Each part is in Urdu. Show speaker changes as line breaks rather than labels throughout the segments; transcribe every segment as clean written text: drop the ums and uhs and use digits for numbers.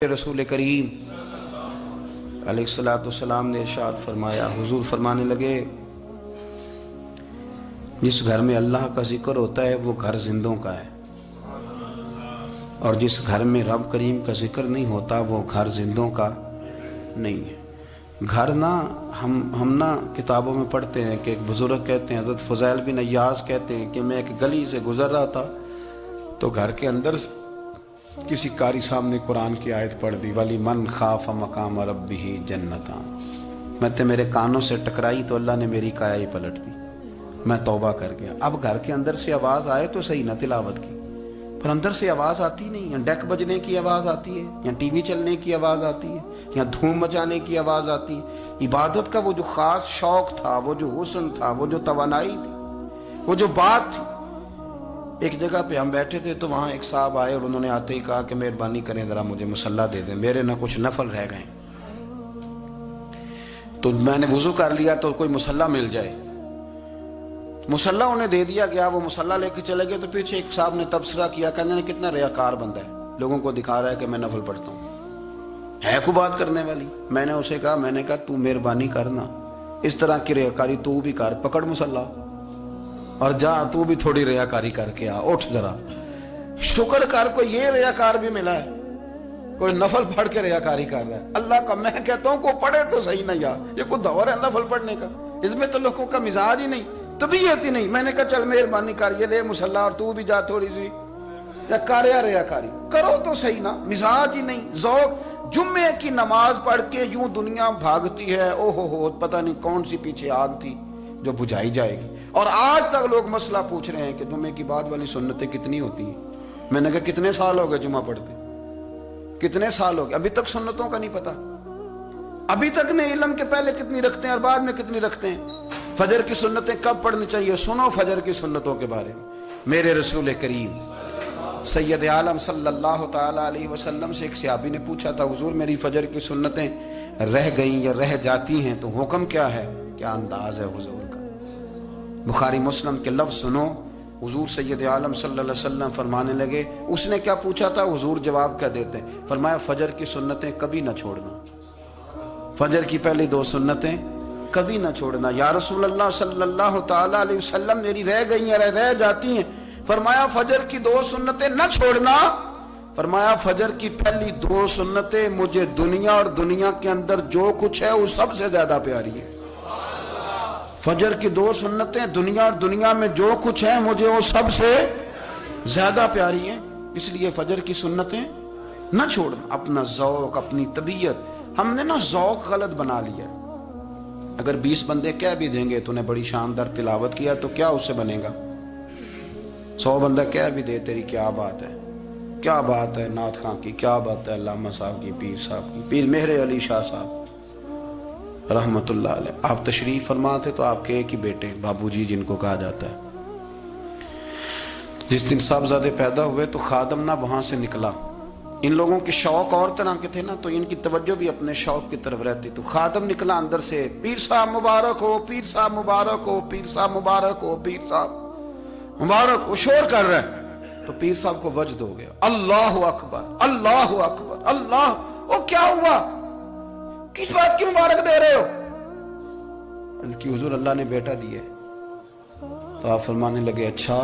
رسول کریم علیہ السلام نے ارشاد فرمایا، حضور فرمانے لگے جس گھر میں اللہ کا ذکر ہوتا ہے وہ گھر زندوں کا ہے، اور جس گھر میں رب کریم کا ذکر نہیں ہوتا وہ گھر زندوں کا نہیں ہے۔ گھر نا ہم نا کتابوں میں پڑھتے ہیں کہ ایک بزرگ کہتے ہیں، حضرت فضیل بن عیاض کہتے ہیں کہ میں ایک گلی سے گزر رہا تھا تو گھر کے اندر کسی قاری سامنے قرآن کی آیت پڑھ دی، ولی من خاف مقام ربہ جنتاں، میں تے میرے کانوں سے ٹکرائی تو اللہ نے میری کایا ہی پلٹ دی، میں توبہ کر گیا۔ اب گھر کے اندر سے آواز آئے تو صحیح نہ تلاوت کی، پر اندر سے آواز آتی نہیں، یا ڈیک بجنے کی آواز آتی ہے، یا ٹی وی چلنے کی آواز آتی ہے، یا دھوم مچانے کی آواز آتی ہے۔ عبادت کا وہ جو خاص شوق تھا، وہ جو حسن تھا، وہ جو توانائی تھی، وہ جو بات تھی۔ ایک جگہ پہ ہم بیٹھے تھے تو وہاں ایک صاحب آئے اور انہوں نے آتے ہی کہا کہ مہربانی کریں ذرا مجھے مصلی دے دیں، میرے نہ کچھ نفل رہ گئے۔ تو میں نے وضو کر لیا تو کوئی مصلی مل جائے، مصلی انہیں دے دیا گیا، وہ مصلی لے کے چلے گئے۔ تو پیچھے ایک صاحب نے تبصرہ کیا، کہنے نے کتنا ریاکار بندہ ہے، لوگوں کو دکھا رہا ہے کہ میں نفل پڑھتا ہوں، ہے کو بات کرنے والی۔ میں نے اسے کہا تو مہربانی کرنا، اس طرح کی ریاکاری تو بھی کر، پکڑ مصلی اور جا، تو بھی تھوڑی ریاکاری کر کے آ، اٹھ ذرا شکر کر، کوئی یہ ریاکار بھی ملا ہے، کوئی نفل پڑھ کے ریاکاری کر رہا ہے اللہ کا۔ میں کہتا ہوں کو پڑھے تو صحیح نہ، یہ کوئی دور ہے نفل پڑھنے کا؟ اس میں تو لوگوں کا مزاج ہی نہیں، طبیعت ہی نہیں۔ میں نے کہا چل مہربانی کر، یہ لے مصلی اور تو بھی جا تھوڑی سی، یا کر یا ریاکاری کرو تو صحیح نا، مزاج ہی نہیں، ذوق۔ جمعے کی نماز پڑھ کے یوں دنیا بھاگتی ہے، او ہو پتہ نہیں کون سی پیچھے آگ تھی جو بجھائی جائے گی، اور آج تک لوگ مسئلہ پوچھ رہے ہیں کہ جمعے کی بعد والی سنتیں کتنی ہوتی ہیں۔ میں نے کہا کتنے سال ہو گئے جمعہ پڑھتے، کتنے سال ہو گئے، ابھی تک سنتوں کا نہیں پتا، ابھی تک نے علم کے پہلے کتنی رکھتے ہیں اور بعد میں کتنی رکھتے ہیں۔ فجر کی سنتیں کب پڑھنی چاہیے، سنو فجر کی سنتوں کے بارے میں۔ میرے رسول کریم سید عالم صلی اللہ تعالی علیہ وسلم سے ایک صحابی نے پوچھا تھا، حضور میری فجر کی سنتیں رہ گئیں یا رہ جاتی ہیں تو حکم کیا ہے، کیا انداز ہے حضور کا۔ بخاری مسلم کے لفظ سنو، حضور سید عالم صلی اللہ علیہ وسلم فرمانے لگے، اس نے کیا پوچھا تھا، حضور جواب کیا دیتے ہیں، فرمایا فجر کی سنتیں کبھی نہ چھوڑنا، فجر کی پہلی دو سنتیں کبھی نہ چھوڑنا۔ یا رسول اللہ صلی اللہ تعالی علیہ وسلم میری رہ گئی ہیں، رہ جاتی ہیں، فرمایا فجر کی دو سنتیں نہ چھوڑنا، فرمایا فجر کی پہلی دو سنتیں مجھے دنیا اور دنیا کے اندر جو کچھ ہے وہ سب سے زیادہ پیاری ہے۔ فجر کی دو سنتیں دنیا اور دنیا میں جو کچھ ہے مجھے وہ سب سے زیادہ پیاری ہیں، اس لیے فجر کی سنتیں نہ چھوڑنا۔ اپنا ذوق، اپنی طبیعت، ہم نے نا ذوق غلط بنا لیا۔ اگر 20 بندے کہہ بھی دیں گے تو نے بڑی شاندار تلاوت کیا تو کیا اس سے بنے گا؟ 100 بندہ کہہ بھی دے تیری کیا بات ہے، کیا بات ہے نعت خاں کی، کیا بات ہے علامہ صاحب کی، پیر صاحب کی، پیر مہر علی شاہ صاحب رحمت اللہ علیہ۔ آپ تشریف فرما تھے تو آپ کے ایک ہی بیٹے بابو جی جن کو کہا جاتا ہے، جس دن صاحبزادے پیدا ہوئے تو خادم نہ وہاں سے نکلا۔ ان لوگوں کے شوق اور طرح کے تھے نا، تو ان کی توجہ بھی اپنے شوق کی طرف رہتی، تو خادم نکلا اندر سے، پیر صاحب مبارک ہو، پیر صاحب مبارک ہو، پیر صاحب مبارک ہو، پیر صاحب مبارک ہو، شور کر رہا ہے۔ تو پیر صاحب کو وجد ہو گیا، اللہ اکبر اللہ اکبر اللہ، وہ کیا ہوا، کس بات کی مبارک دے رہے ہو؟ عرض کی حضور اللہ نے بیٹا دیا۔ تو آپ فرمانے لگے اچھا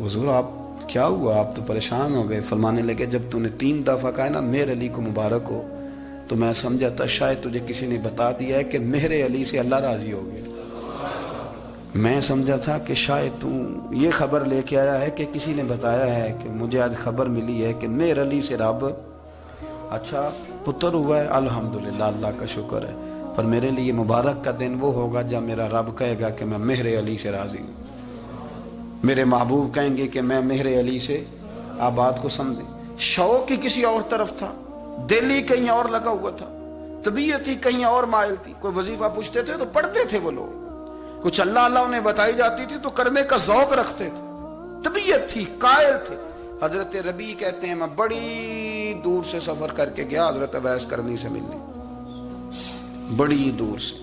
حضور آپ کیا ہوا، آپ تو پریشان ہو گئے۔ فرمانے لگے جب تو نے 3 دفعہ کہا نا مہر علی کو مبارک ہو تو میں سمجھا تھا شاید تجھے کسی نے بتا دیا ہے کہ مہر علی سے اللہ راضی ہو گیا، میں سمجھا تھا کہ شاید تو یہ خبر لے کے آیا ہے کہ کسی نے بتایا ہے کہ مجھے آج خبر ملی ہے کہ مہر علی سے رب اچھا پتر ہوا ہے، الحمدللہ اللہ کا شکر ہے، پر میرے لیے مبارک کا دن وہ ہوگا جب میرا رب کہے گا کہ میں مہر علی سے راضی ہوں، میرے محبوب کہیں گے کہ میں مہر علی سے، آپ بات کو سمجھیں۔ شوق ہی کسی اور طرف تھا، دل ہی کہیں اور لگا ہوا تھا، طبیعت ہی کہیں اور مائل تھی۔ کوئی وظیفہ پوچھتے تھے تو پڑھتے تھے وہ لوگ، کچھ اللہ اللہ انہیں بتائی جاتی تھی تو کرنے کا ذوق رکھتے تھے، طبیعت تھی، قائل تھے۔ حضرت ربیع کہتے ہیں میں بڑی دور سے سفر کر کے گیا حضرت اویس کرنی سے ملنے، بڑی دور سے،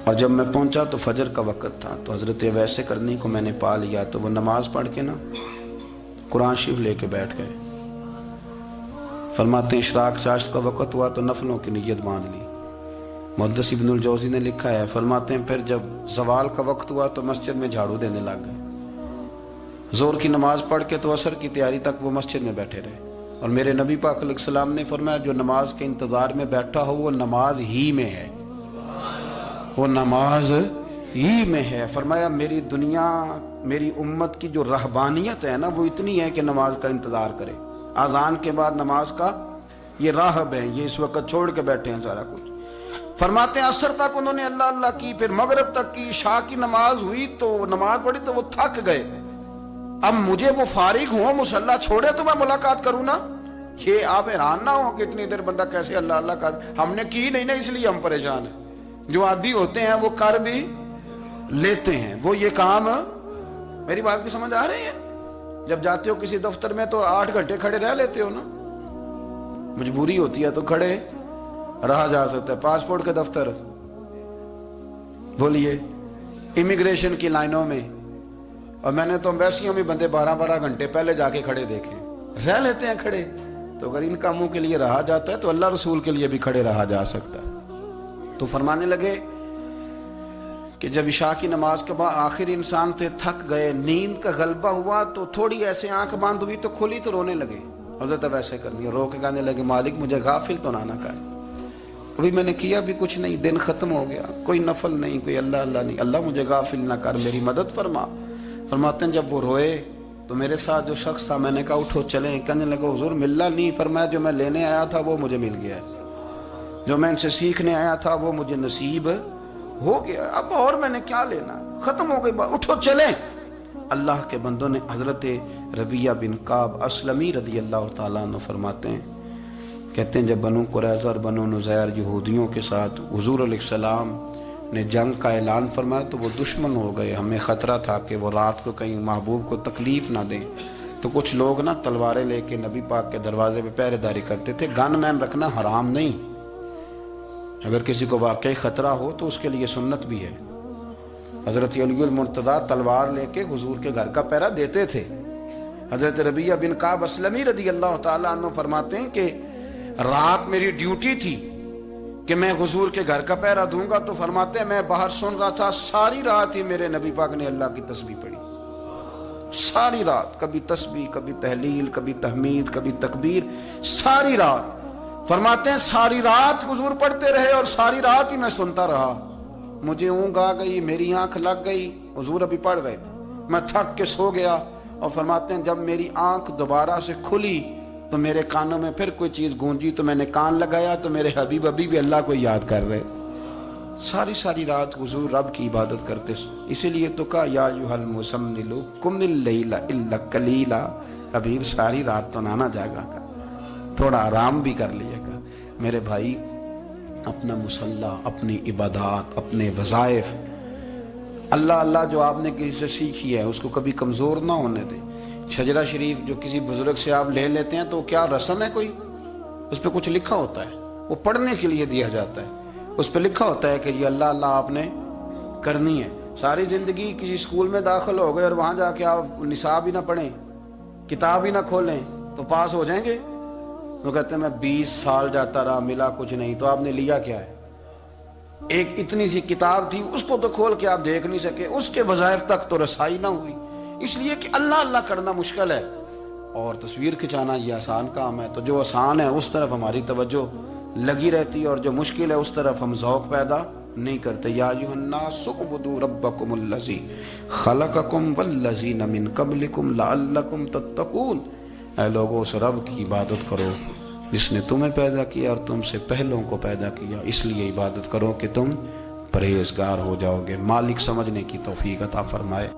اور جب میں پہنچا تو فجر کا وقت تھا، تو حضرت اویس کرنی کو میں نے پا لیا، تو وہ نماز پڑھ کے نا قرآن شریف لے کے بیٹھ گئے۔ فرماتے ہیں اشراق چاشت کا وقت ہوا تو نفلوں کی نیت باندھ لی. محدث ابن الجوزی نے لکھا ہے، فرماتے ہیں پھر جب زوال کا وقت ہوا تو مسجد میں جھاڑو دینے لگ گئے. زور کی نماز پڑھ کے تو عصر کی تیاری تک وہ مسجد میں بیٹھے رہے. اور میرے نبی پاک علیہ السلام نے فرمایا جو نماز کے انتظار میں بیٹھا ہو وہ نماز ہی میں ہے، وہ نماز ہی میں ہے. فرمایا میری دنیا، میری امت کی جو رہبانیت ہے نا وہ اتنی ہے کہ نماز کا انتظار کرے. اذان کے بعد نماز کا یہ راہب ہے، یہ اس وقت چھوڑ کے بیٹھے ہیں سارا کچھ. فرماتے ہیں عصر تک انہوں نے اللہ اللہ کی، پھر مغرب تک کی، عشاء کی نماز ہوئی تو نماز پڑھی تو وہ تھک گئے. اب مجھے وہ فارغ ہوں، مصلی چھوڑے تو میں ملاقات کروں نا. یہ آپ حیران نہ ہو کہ اتنی دیر بندہ کیسے اللہ اللہ کر. ہم نے کی نہیں نا اس لیے ہم پریشان ہیں. جو عادی ہوتے ہیں وہ کر بھی لیتے ہیں. وہ یہ کام، میری بات کی سمجھ آ رہی ہے؟ جب جاتے ہو کسی دفتر میں تو 8 گھنٹے کھڑے رہ لیتے ہو نا. مجبوری ہوتی ہے تو کھڑے رہا جا سکتا ہے. پاسپورٹ کے دفتر، بولیے، امیگریشن کی لائنوں میں، اور میں نے تو ایمبیسیوں میں بندے 12 گھنٹے پہلے جا کے کھڑے دیکھے، رہ لیتے ہیں کھڑے. تو اگر ان کاموں کے لیے رہا جاتا ہے تو اللہ رسول کے لیے بھی کھڑے رہا جا سکتا ہے. تو فرمانے لگے کہ جب عشاء کی نماز کے بعد آخر انسان تھے، تھک گئے، نیند کا غلبہ ہوا تو تھوڑی ایسے آنکھ بند ہوئی تو کھلی تو رونے لگے. حضرت ویسے کر لیا، رو کے کہنے لگے مالک مجھے غافل تو نہ کر، ابھی میں نے کیا بھی کچھ نہیں، دن ختم ہو گیا، کوئی نفل نہیں، کوئی اللہ اللہ نہیں، اللہ مجھے غافل نہ کر، میری مدد فرما. فرماتے ہیں جب وہ روئے تو میرے ساتھ جو شخص تھا میں نے کہا اٹھو چلیں. کہنے لگا حضور ملا نہیں. فرمایا جو میں لینے آیا تھا وہ مجھے مل گیا، جو میں ان سے سیکھنے آیا تھا وہ مجھے نصیب ہو گیا، اب اور میں نے کیا لینا، ختم ہو گئی بات، اٹھو چلیں. اللہ کے بندوں نے حضرت ربیہ بن کعب اسلمی رضی اللہ تعالیٰ عنہ فرماتے ہیں، کہتے ہیں جب بنو قریظہ اور بنو نذیر یہودیوں کے ساتھ حضور علیہ السلام نے جنگ کا اعلان فرمایا تو وہ دشمن ہو گئے. ہمیں خطرہ تھا کہ وہ رات کو کہیں محبوب کو تکلیف نہ دیں، تو کچھ لوگ نا تلواریں لے کے نبی پاک کے دروازے پہ پہرے داری کرتے تھے. گن مین رکھنا حرام نہیں، اگر کسی کو واقعی خطرہ ہو تو اس کے لیے سنت بھی ہے. حضرت علی المرتضیٰ تلوار لے کے حضور کے گھر کا پہرا دیتے تھے. حضرت ربیہ بن کعب اسلمی رضی اللہ تعالیٰ عنہ فرماتے ہیں کہ رات میری ڈیوٹی تھی کہ میں حضور کے گھر کا پہرا دوں گا. تو فرماتے ہیں میں باہر سن رہا تھا، ساری رات ہی میرے نبی پاک نے اللہ کی تسبیح پڑھی، ساری رات، کبھی تسبیح، کبھی تحلیل، کبھی تحمید، کبھی تکبیر، ساری رات. فرماتے ہیں ساری رات حضور پڑھتے رہے اور ساری رات ہی میں سنتا رہا. مجھے اونگ آ گئی، میری آنکھ لگ گئی، حضور ابھی پڑھ رہے تھے، میں تھک کے سو گیا. اور فرماتے ہیں جب میری آنکھ دوبارہ سے کھلی تو میرے کانوں میں پھر کوئی چیز گونجی تو میں نے کان لگایا تو میرے حبیب ابھی بھی اللہ کو یاد کر رہے. ساری رات حضور رب کی عبادت کرتے. اسی لیے تو کہا یا ایھا المزمل قم اللیل الا قلیلا، حبیب ساری رات تو نہ جاگا کر، تھوڑا آرام بھی کر لیا کر. میرے بھائی اپنا مصلی، اپنی عبادات، اپنے وظائف، اللہ اللہ جو آپ نے کسی سے سیکھی ہے اس کو کبھی کمزور نہ ہونے دیں. شجرہ شریف جو کسی بزرگ سے آپ لے لیتے ہیں تو کیا رسم ہے کوئی؟ اس پہ کچھ لکھا ہوتا ہے، وہ پڑھنے کے لیے دیا جاتا ہے. اس پہ لکھا ہوتا ہے کہ یہ اللہ اللہ آپ نے کرنی ہے. ساری زندگی کسی اسکول میں داخل ہو گئے اور وہاں جا کے آپ نصاب ہی نہ پڑھیں، کتاب ہی نہ کھولیں تو پاس ہو جائیں گے؟ وہ کہتے ہیں میں 20 سال جاتا رہا ملا کچھ نہیں. تو آپ نے لیا کیا ہے؟ ایک اتنی سی کتاب تھی، اس کو تو کھول کے آپ دیکھ نہیں سکے، اس کے وظائف تک تو رسائی نہ ہوئی. اس لیے کہ اللہ اللہ کرنا مشکل ہے اور تصویر کھچانا یہ آسان کام ہے. تو جو آسان ہے اس طرف ہماری توجہ لگی رہتی ہے اور جو مشکل ہے اس طرف ہم ذوق پیدا نہیں کرتے. یا ایھا الناس اعبدوا ربکم الذی خلقکم والذین من قبلکم لعلکم تتقون. اے لوگوں اس رب کی عبادت کرو جس نے تمہیں پیدا کیا اور تم سے پہلوں کو پیدا کیا، اس لیے عبادت کرو کہ تم پرہیزگار ہو جاؤ گے. مالک سمجھنے کی توفیق عطا فرمائے.